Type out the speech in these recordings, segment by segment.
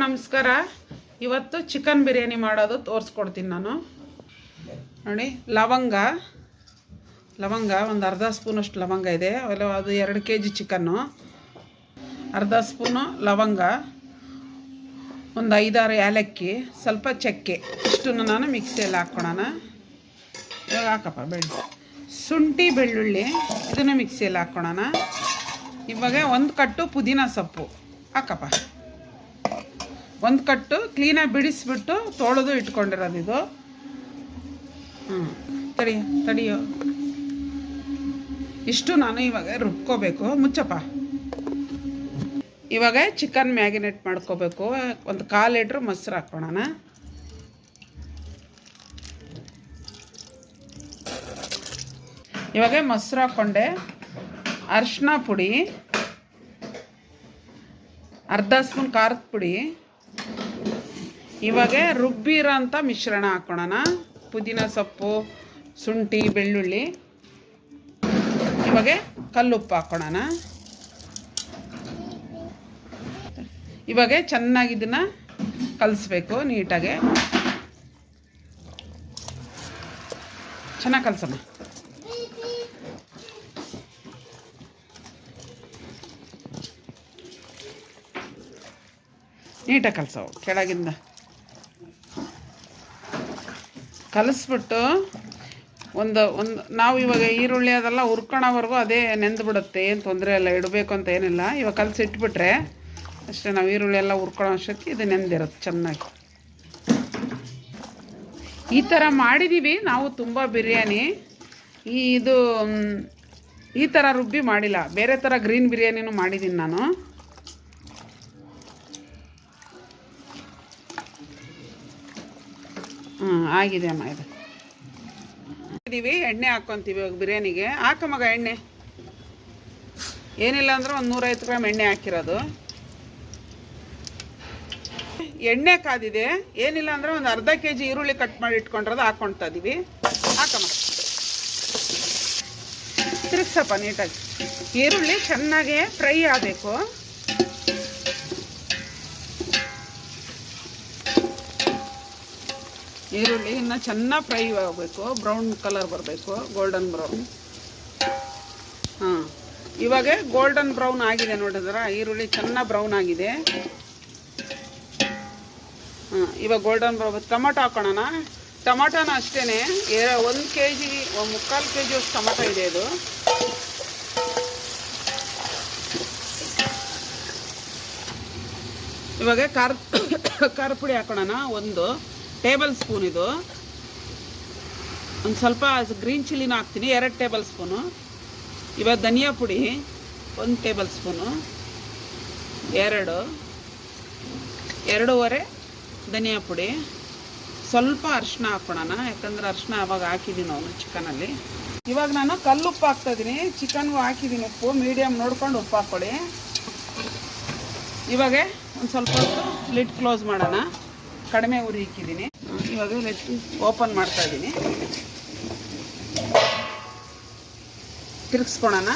ನಮಸ್ಕಾರ. ಇವತ್ತು ಚಿಕನ್ ಬಿರಿಯಾನಿ ಮಾಡೋದು ತೋರಿಸ್ಕೊಡ್ತೀನಿ ನಾನು. ನೋಡಿ, ಲವಂಗ ಒಂದು ಅರ್ಧ ಸ್ಪೂನಷ್ಟು ಲವಂಗ ಇದೆ. ಅದು 2 kg ಚಿಕನ್ನು. ಅರ್ಧ ಸ್ಪೂನು ಲವಂಗ, ಒಂದು 5-6 ಏಲಕ್ಕಿ, ಸ್ವಲ್ಪ ಚಕ್ಕೆ, ಇಷ್ಟನ್ನು ನಾನು ಮಿಕ್ಸಿಯಲ್ಲಿ ಹಾಕ್ಕೊಳೋಣ. ಇವಾಗ ಹಾಕಪ್ಪ ಶುಂಠಿ ಬೆಳ್ಳುಳ್ಳಿ, ಇದನ್ನು ಮಿಕ್ಸಿಯಲ್ಲಿ ಹಾಕ್ಕೊಳೋಣ. ಇವಾಗ 1 ಕಟ್ಟು ಪುದೀನ ಸೊಪ್ಪು ಹಾಕಪ್ಪ. 1 ಕಟ್ಟು ಕ್ಲೀನಾಗಿ ಬಿಡಿಸ್ಬಿಟ್ಟು ತೊಳೆದು ಇಟ್ಕೊಂಡಿರೋದು ಇದು. ತಡಿಯೋ ಇಷ್ಟು ನಾನು ಇವಾಗ ರುಬ್ಕೋಬೇಕು. ಮುಚ್ಚಪ್ಪ. ಇವಾಗ ಚಿಕನ್ ಮ್ಯಾಗಿನೇಟ್ ಮಾಡ್ಕೋಬೇಕು. 1/4 ಲೀಟ್ರ್ ಮೊಸರು ಹಾಕ್ಕೊಳ್ಳೋಣ. ಇವಾಗ ಮೊಸರು ಹಾಕ್ಕೊಂಡೆ. ಅರಿಶಿನ ಪುಡಿ, ಅರ್ಧ ಸ್ಪೂನ್ ಖಾರದ ಪುಡಿ. ಇವಾಗ ರುಬ್ಬಿರೋ ಅಂಥ ಮಿಶ್ರಣ ಹಾಕ್ಕೊಳ್ಳೋಣ. ಪುದೀನ ಸೊಪ್ಪು, ಶುಂಠಿ ಬೆಳ್ಳುಳ್ಳಿ. ಇವಾಗ ಕಲ್ಲುಪ್ಪು ಹಾಕ್ಕೊಳ್ಳೋಣ. ಇವಾಗ ಚೆನ್ನಾಗಿ ಇದನ್ನು ಕಲಿಸ್ಬೇಕು. ನೀಟಾಗಿ ಚೆನ್ನಾಗಿ ಕಲಸೋಣ. ನೀಟಾಗಿ ಕಲಸವು. ಕೆಳಗಿಂದ ಕಲಿಸ್ಬಿಟ್ಟು ಒಂದು ನಾವು ಇವಾಗ ಈರುಳ್ಳಿ ಅದೆಲ್ಲ ಹುರ್ಕೊಳೋವರೆಗೂ ಅದೇ ನೆಂದುಬಿಡುತ್ತೆ. ಏನು ತೊಂದರೆ ಇಲ್ಲ, ಇಡಬೇಕು ಅಂತ ಏನಿಲ್ಲ. ಇವಾಗ ಕಲಸಿಟ್ಬಿಟ್ರೆ ಅಷ್ಟೇ. ನಾವು ಈರುಳ್ಳಿ ಎಲ್ಲ ಹುರ್ಕೊಳ್ಳೋ ಅಷ್ಟೊತ್ತಿಗೆ ಇದು ನೆಂದಿರುತ್ತೆ ಚೆನ್ನಾಗಿ. ಈ ಥರ ಮಾಡಿದ್ದೀವಿ ನಾವು ತುಂಬ ಬಿರಿಯಾನಿ. ಇದು ಈ ಥರ ರುಬ್ಬಿ ಮಾಡಿಲ್ಲ, ಬೇರೆ ಥರ ಗ್ರೀನ್ ಬಿರಿಯಾನಿನೂ ಮಾಡಿದ್ದೀನಿ ನಾನು. ಆಗಿದೆ ಅಮ್ಮ. ಇದು ಇದೀವಿ, ಎಣ್ಣೆ ಹಾಕ್ಕೊತೀವಿ ಇವಾಗ ಬಿರಿಯಾನಿಗೆ. ಹಾಕ ಮಗ ಎಣ್ಣೆ. ಏನಿಲ್ಲ ಅಂದ್ರೆ ಒಂದು 150 ಗ್ರಾಮ್ ಎಣ್ಣೆ ಹಾಕಿರೋದು. ಎಣ್ಣೆ ಕಾದಿದೆ. ಏನಿಲ್ಲ ಅಂದರೆ ಒಂದು ಅರ್ಧ kg ಈರುಳ್ಳಿ ಕಟ್ ಮಾಡಿ ಇಟ್ಕೊಂಡಿರೋದು ಹಾಕ್ಕೊಳ್ತಾ ಇದ್ದೀವಿ. ಹಾಕಮ್ಮ. ತಿರುಗ್ಸಪ್ಪ ನೀಟಾಗಿ. ಈರುಳ್ಳಿ ಚೆನ್ನಾಗಿ ಫ್ರೈ ಆಗಬೇಕು. ಈರುಳ್ಳಿ ಇನ್ನು ಚೆನ್ನಾಗಿ ಫ್ರೈ ಆಗಬೇಕು. ಬ್ರೌನ್ ಕಲರ್ ಬರಬೇಕು, ಗೋಲ್ಡನ್ ಬ್ರೌನ್. ಇವಾಗ ಗೋಲ್ಡನ್ ಬ್ರೌನ್ ಆಗಿದೆ ನೋಡಿದ್ರ. ಈರುಳ್ಳಿ ಚೆನ್ನಾಗಿ ಬ್ರೌನ್ ಆಗಿದೆ. ಇವಾಗ ಗೋಲ್ಡನ್ ಬ್ರೌನ್. ಟೊಮೊಟೊ ಹಾಕೋಣ. ಟೊಮೊಟೊನ ಅಷ್ಟೇ 1 kg 3/4 kg ಅಷ್ಟು ಟೊಮೊಟೊ ಇದೆ ಇದು. ಇವಾಗ ಖಾರ ಪುಡಿ ಹಾಕೋಣ. 1 ಟೇಬಲ್ ಸ್ಪೂನ್ ಇದು. ಒಂದು ಸ್ವಲ್ಪ ಗ್ರೀನ್ ಚಿಲ್ಲಿನ ಹಾಕ್ತೀನಿ, 2 ಟೇಬಲ್ ಸ್ಪೂನು. ಇವಾಗ ಧನಿಯಾ ಪುಡಿ 1 ಟೇಬಲ್ ಸ್ಪೂನು. 2.5 ಧನಿಯಾ ಪುಡಿ. ಸ್ವಲ್ಪ ಅರಿಶಿನ ಹಾಕೋಣ, ಯಾಕಂದ್ರೆ ಅರಿಶಿನ ಆವಾಗ ಹಾಕಿದ್ದೀನಿ ನಾವು ಚಿಕನಲ್ಲಿ. ಇವಾಗ ನಾನು ಕಲ್ಲುಪ್ಪು ಹಾಕ್ತಾಯಿದ್ದೀನಿ. ಚಿಕನ್ಗೂ ಹಾಕಿದ್ದೀನಿ ಉಪ್ಪು. ಮೀಡಿಯಮ್ ನೋಡ್ಕೊಂಡು ಉಪ್ಪು ಹಾಕ್ಕೊಳ್ಳಿ. ಇವಾಗ ಒಂದು ಸ್ವಲ್ಪ ಹೊತ್ತು ಲಿಡ್ ಕ್ಲೋಸ್ ಮಾಡೋಣ. ಕಡಿಮೆ ಉರಿ ಇಕ್ಕಿದ್ದೀನಿ. ಇವಾಗ ಓಪನ್ ಮಾಡ್ತಾ ಇದ್ದೀನಿ. ತಿರುಗಿಸ್ಕೊಳೋಣ.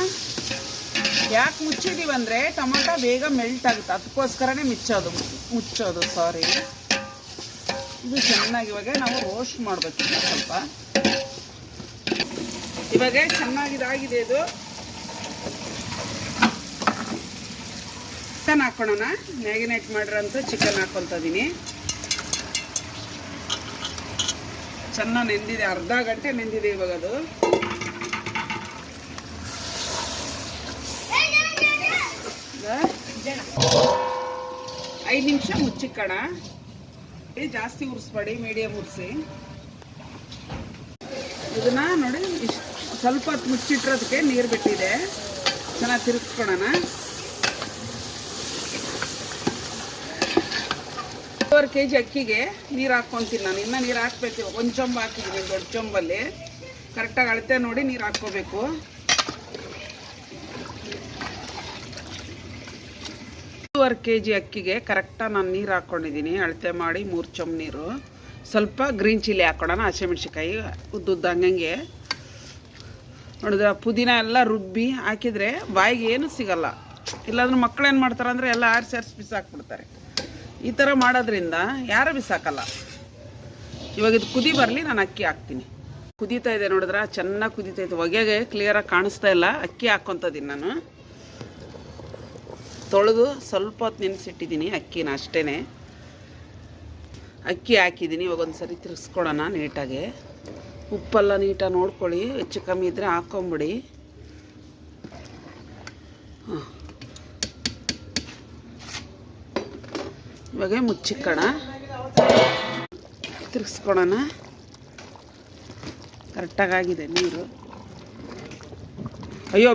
ಯಾಕೆ ಮುಚ್ಚಿದ್ದೀವಿ ಅಂದರೆ ಟೊಮೊಟೊ ಬೇಗ ಮೆಲ್ಟ್ ಆಗುತ್ತೆ, ಅದಕ್ಕೋಸ್ಕರನೇ ಮುಚ್ಚೋದು. ಸಾರಿ. ಇದು ಚೆನ್ನಾಗಿ ಇವಾಗ ನಾವು ರೋಸ್ಟ್ ಮಾಡಬೇಕು ಸ್ವಲ್ಪ. ಇವಾಗ ಚೆನ್ನಾಗಿದಾಗಿದೆ ಇದು. ಚಿಕನ್ ಹಾಕ್ಕೊಳ್ಳೋಣ. ಮ್ಯಾಗಿನೇಟ್ ಮಾಡಿರೋಂಥ ಚಿಕನ್ ಹಾಕ್ಕೊಳ್ತಾ ಇದ್ದೀನಿ. ಚೆನ್ನಾಗಿ ನೆಂದಿದೆ, ಅರ್ಧ ಗಂಟೆ ನೆಂದಿದೆ ಇವಾಗ ಅದು. ಐದು ನಿಮಿಷ ಮುಚ್ಚಿಕ್ಕಣ. ಜಾಸ್ತಿ ಉರಿಸ್ಬೇಡಿ, ಮೀಡಿಯಮ್ ಉರಿಸಿ. ಇದನ್ನ ನೋಡಿ, ಸ್ವಲ್ಪ ಹೊತ್ತು ಮುಚ್ಚಿಟ್ಟಿರೋದಕ್ಕೆ ನೀರು ಬಿಟ್ಟಿದೆ. ಚೆನ್ನಾಗಿ ತಿರುಗಿಸ್ಕೊಳ್ಳೋಣ. 2.5 kg ಅಕ್ಕಿಗೆ ನೀರು ಹಾಕ್ಕೊತೀನಿ ನಾನು. ಇನ್ನೂ ನೀರು ಹಾಕ್ಬೇಕು. 1 ಚೊಂಬ ಹಾಕಿದ್ದೀನಿ, ದೊಡ್ಡ ಚೊಂಬಲ್ಲಿ. ಕರೆಕ್ಟಾಗಿ ಅಳತೆ ನೋಡಿ ನೀರು ಹಾಕ್ಕೋಬೇಕು. 2.5 kg ಅಕ್ಕಿಗೆ ಕರೆಕ್ಟಾಗಿ ನಾನು ನೀರು ಹಾಕ್ಕೊಂಡಿದ್ದೀನಿ. ಅಳತೆ ಮಾಡಿ 3 ಚೊಂಬ ನೀರು. ಸ್ವಲ್ಪ ಗ್ರೀನ್ ಚಿಲ್ಲಿ ಹಾಕ್ಕೊಳೋಣ. ಹಸಿಮೆಣ್ಸಿಕಾಯಿ ಉದ್ದುದ್ದ ಹಂಗಂಗೆ ನೋಡಿದ್ರೆ ಪುದೀನ ಎಲ್ಲ ರುಬ್ಬಿ ಹಾಕಿದರೆ ಬಾಯಿಗೆ ಏನು ಸಿಗಲ್ಲ. ಇಲ್ಲಾಂದ್ರೆ ಮಕ್ಕಳು ಏನು ಮಾಡ್ತಾರೆ ಅಂದರೆ ಎಲ್ಲ ಆರಿಸಿ ಬಿಸಾಕ್ಬಿಡ್ತಾರೆ. ಈ ಥರ ಮಾಡೋದ್ರಿಂದ ಯಾರು ಬಿಸಾಕಲ್ಲ. ಇವಾಗ ಇದು ಕುದಿ ಬರಲಿ, ನಾನು ಅಕ್ಕಿ ಹಾಕ್ತೀನಿ. ಕುದೀತಾ ಇದೆ ನೋಡಿದ್ರೆ, ಚೆನ್ನಾಗಿ ಕುದೀತಾ ಇದೆ. ಹೊಗೆಗೆ ಕ್ಲಿಯರಾಗಿ ಕಾಣಿಸ್ತಾ ಇಲ್ಲ. ಅಕ್ಕಿ ಹಾಕ್ಕೊತಿದ್ದೀನಿ ನಾನು. ತೊಳೆದು ಸ್ವಲ್ಪ ಹೊತ್ತು ನೆನೆಸಿಟ್ಟಿದ್ದೀನಿ ಅಕ್ಕಿನ ಅಷ್ಟೇ. ಅಕ್ಕಿ ಹಾಕಿದ್ದೀನಿ. ಇವಾಗ ಒಂದು ಸರಿ ತಿರ್ಸ್ಕೊಡೋಣ ನೀಟಾಗಿ. ಉಪ್ಪೆಲ್ಲ ನೀಟಾಗಿ ನೋಡ್ಕೊಳ್ಳಿ, ಹೆಚ್ಚು ಕಮ್ಮಿ ಇದ್ದರೆ ಹಾಕ್ಕೊಂಬಿಡಿ. ಹಾಂ, ಇವಾಗ ಮುಚ್ಚಿಕ್ಕೋಣ, ತಿರ್ಗಿಸ್ಕೊಳೋಣ. ಕರೆಕ್ಟಾಗಿದೆ ನೀರು. ಅಯ್ಯೋ,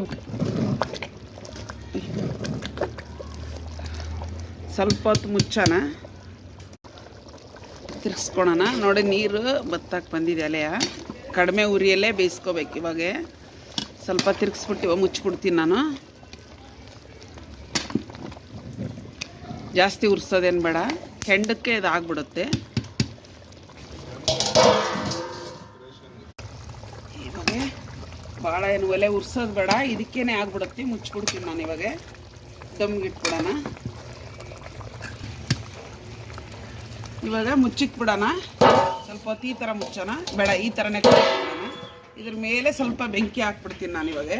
ಸ್ವಲ್ಪ ಹೊತ್ತು ಮುಚ್ಚೋಣ, ತಿರ್ಗಿಸ್ಕೊಳೋಣ. ನೋಡಿ ನೀರು ಬತ್ತಾಕ್ ಬಂದಿದೆ. ಅಲೆಯ ಕಡಿಮೆ ಉರಿಯಲ್ಲೇ ಬೇಯಿಸ್ಕೋಬೇಕು. ಇವಾಗ ಸ್ವಲ್ಪ ತಿರ್ಗಿಸ್ಬಿಟ್ಟು ಇವಾಗ ಮುಚ್ಚಿಬಿಡ್ತೀನಿ ನಾನು. ಜಾಸ್ತಿ ಉರ್ಸೋದೇನು ಬೇಡ, ಕೆಂಡಕ್ಕೆ ಇದು ಆಗ್ಬಿಡುತ್ತೆ. ಇವಾಗ ಭಾಳ ಏನು ಒಲೆ ಉರ್ಸೋದು ಬೇಡ, ಇದಕ್ಕೇನೆ ಆಗ್ಬಿಡುತ್ತೆ. ಮುಚ್ಚಿಬಿಡ್ತೀನಿ ನಾನು. ಇವಾಗ ದಮ್ಗಿಟ್ಬಿಡೋಣ. ಇವಾಗ ಮುಚ್ಚಿಕ್ಬಿಡೋಣ. ಸ್ವಲ್ಪ ಹೊತ್ತು ಈ ಥರ ಮುಚ್ಚೋಣ. ಬೇಡ, ಈ ಥರನೇ ಬಿಡೋಣ. ಇದ್ರ ಮೇಲೆ ಸ್ವಲ್ಪ ಬೆಂಕಿ ಹಾಕ್ಬಿಡ್ತೀನಿ ನಾನು. ಇವಾಗ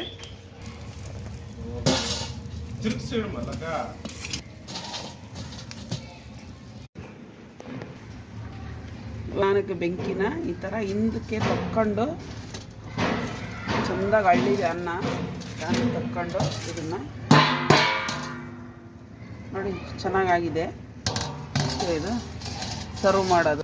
ನಾನಕ್ಕೆ ಬೆಂಕಿನ ಈ ಥರ ಹಿಂದಕ್ಕೆ ತಕ್ಕೊಂಡು ಚೆಂದಾಗಿ ಹಳ್ಳಿದೆ ಅನ್ನ ತಕ್ಕೊಂಡು ಇದನ್ನು ನೋಡಿ ಚೆನ್ನಾಗಾಗಿದೆ. ಇದು ಸರ್ವ್ ಮಾಡೋದು.